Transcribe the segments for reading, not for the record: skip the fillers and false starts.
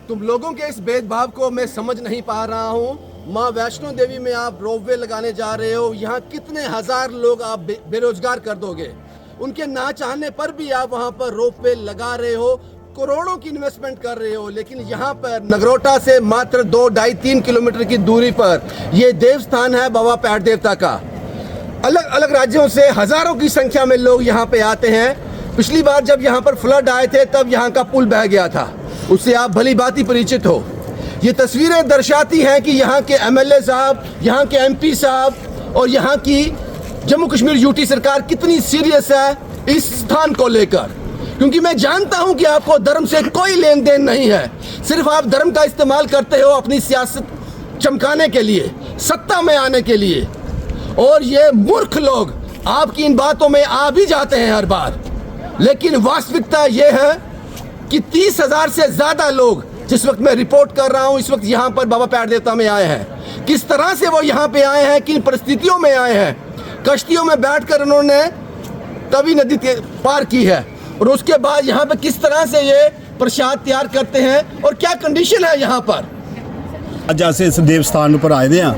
तुम लोगों के इस भेदभाव को मैं समझ नहीं पा रहा हूँ। माँ वैष्णो देवी में आप रोपवे लगाने जा रहे हो, यहाँ कितने हजार लोग आप बेरोजगार कर दोगे। उनके ना चाहने पर भी आप वहाँ पर रोपवे लगा रहे हो, करोड़ों की इन्वेस्टमेंट कर रहे हो। लेकिन यहाँ पर नगरोटा से मात्र 2-2.5-3 किलोमीटर की दूरी पर ये देवस्थान है बाबा पैड़ देवता का। अलग अलग राज्यों से हजारों की संख्या में लोग यहाँ पे आते हैं। पिछली बार जब यहाँ पर फ्लड आए थे तब यहाँ का पुल बह गया था, उससे आप भली भांति परिचित हो। ये तस्वीरें दर्शाती हैं कि यहाँ के एमएलए साहब, यहाँ के एमपी साहब और यहाँ की जम्मू कश्मीर यूटी सरकार कितनी सीरियस है इस स्थान को लेकर। क्योंकि मैं जानता हूँ कि आपको धर्म से कोई लेन देन नहीं है, सिर्फ आप धर्म का इस्तेमाल करते हो अपनी सियासत चमकाने के लिए, सत्ता में आने के लिए। और ये मूर्ख लोग आपकी इन बातों में आ भी जाते हैं हर बार। लेकिन वास्तविकता ये है कि 30,000 से ज़्यादा लोग जिस वक्त मैं रिपोर्ट कर रहा हूँ इस वक्त यहाँ पर बाबा पैड़ देवता में आए हैं। किस तरह से वो यहाँ पे आए हैं, किन परिस्थितियों में आए हैं। कश्तियों में बैठकर उन्होंने तवी नदी पार की है और उसके बाद यहाँ पे किस तरह से ये प्रसाद तैयार करते हैं और क्या कंडीशन है यहाँ पर। ਅੱਜ ਅਸੀਂ ਇਸ ਦੇਵ ਸਥਾਨ ਉੱਪਰ ਆਏ ਦੇ ਆ।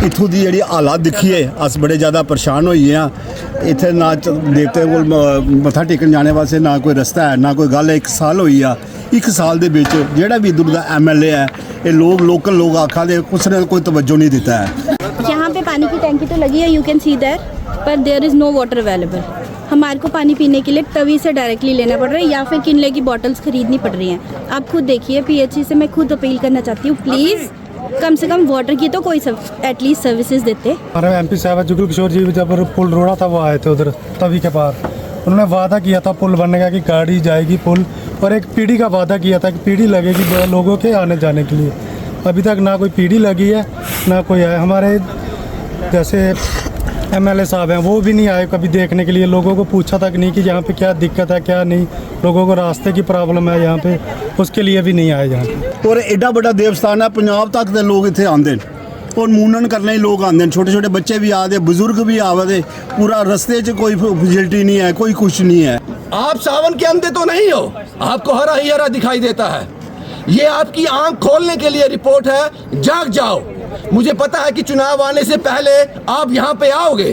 ਇੱਥੋਂ ਦੀ ਜਿਹੜੀ ਹਾਲਾਤ ਦੇਖੀਏ ਅਸ ਬੜੇ ਜ਼ਿਆਦਾ ਪਰੇਸ਼ਾਨ ਹੋਈਏ ਆ। ਇੱਥੇ ਨਾ ਦੇਵਤੇ ਕੋਲ ਮੱਥਾ ਟੇਕਣ ਜਾਣੇ ਵਾਸਤੇ ਨਾ ਕੋਈ ਰਸਤਾ ਹੈ, ਨਾ ਕੋਈ ਗੱਲ ਹੈ। 1 ਸਾਲ ਹੋਈ ਆ, 1 ਸਾਲ ਦੇ ਵਿੱਚ ਜਿਹੜਾ ਵੀ ਇੱਧਰ ਦਾ ਐਮਐਲਏ ਹੈ ਇਹ ਲੋਕਲ ਲੋਕ ਆਖਾਂ ਦੇ ਕੁਛ ਨੇ ਕੋਈ ਤਵੱਜੋ नहीं देता है। यहाँ पे पानी की टैंकी तो लगी है, यू कैन सी देयर, पर there is no water available. हमारे को पानी पीने के लिए तवी से डायरेक्टली लेना पड़ रहा है या फिर किनले की बॉटल्स खरीदनी पड़ रही हैं। आप खुद देखिए, पीएचई से मैं खुद अपील करना चाहती हूँ, प्लीज़ कम से कम वाटर की तो कोई एटलीस्ट सर्विसेज देते। हमारे एमपी साहब जुगल किशोर जी जब पुल रोड़ा था वो आए थे उधर तवी के पार। उन्होंने वादा किया था पुल बनने का कि गाड़ी जाएगी पुल, और एक पीढ़ी का वादा किया था कि पीढ़ी लगेगी लोगों के आने जाने के लिए। अभी तक ना कोई पीढ़ी लगी है ना कोई आए। हमारे जैसे एमएलए साहब हैं वो भी नहीं आए कभी देखने के लिए, लोगों को पूछा तक नहीं कि यहाँ पे क्या दिक्कत है क्या नहीं। लोगों को रास्ते की प्रॉब्लम है यहाँ पे, उसके लिए भी नहीं आए यहाँ पे। और एडा बड़ा देवस्थान है, पंजाब तक के लोग इतने आते हैं और मूनन करने ही लोग आते हैं। छोटे छोटे बच्चे भी आते, बुजुर्ग भी आते। पूरा रस्ते च कोई फैसिलिटी नहीं है, कोई कुछ नहीं है। आप सावन के अंधे तो नहीं हो, आपको हरा ही हरा दिखाई देता है। ये आपकी आंख खोलने के लिए रिपोर्ट है, जाग जाओ। मुझे पता है कि चुनाव आने से पहले आप यहाँ पे आओगे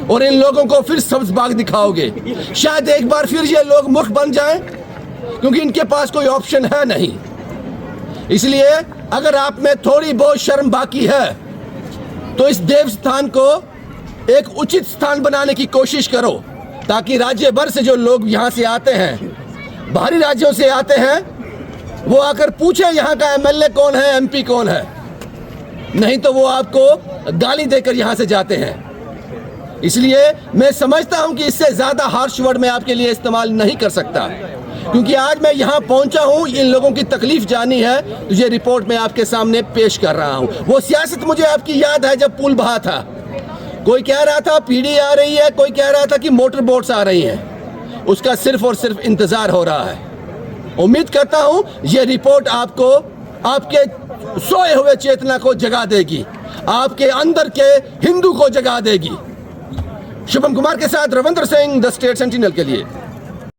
और इन लोगों को फिर सब्ज बाग दिखाओगे। शायद एक बार फिर ये लोग मूर्ख बन जाएं, क्योंकि इनके पास कोई ऑप्शन है नहीं। इसलिए अगर आप में थोड़ी बहुत शर्म बाकी है तो इस देव स्थान को एक उचित स्थान बनाने की कोशिश करो, ताकि राज्य भर से जो लोग यहाँ से आते हैं, बाहरी राज्यों से आते हैं, वो आकर पूछे यहाँ का एमएलए कौन है, एमपी कौन है। नहीं तो वो आपको गाली देकर यहाँ से जाते हैं। इसलिए मैं समझता हूँ कि इससे ज़्यादा हार्श वर्ड मैं आपके लिए इस्तेमाल नहीं कर सकता, क्योंकि आज मैं यहाँ पहुँचा हूँ, इन लोगों की तकलीफ जानी है, तो ये रिपोर्ट मैं आपके सामने पेश कर रहा हूँ। वो सियासत मुझे आपकी याद है जब पुल बहा था, कोई कह रहा था पीढ़ी आ रही है, कोई कह रहा था कि मोटर बोट्स आ रही हैं। उसका सिर्फ और सिर्फ इंतज़ार हो रहा है। उम्मीद करता हूँ ये रिपोर्ट आपको आपके सोए हुए चेतना को जगा देगी, आपके अंदर के हिंदू को जगा देगी। शुभम कुमार के साथ Ravindra Singh, the state sentinel के लिए।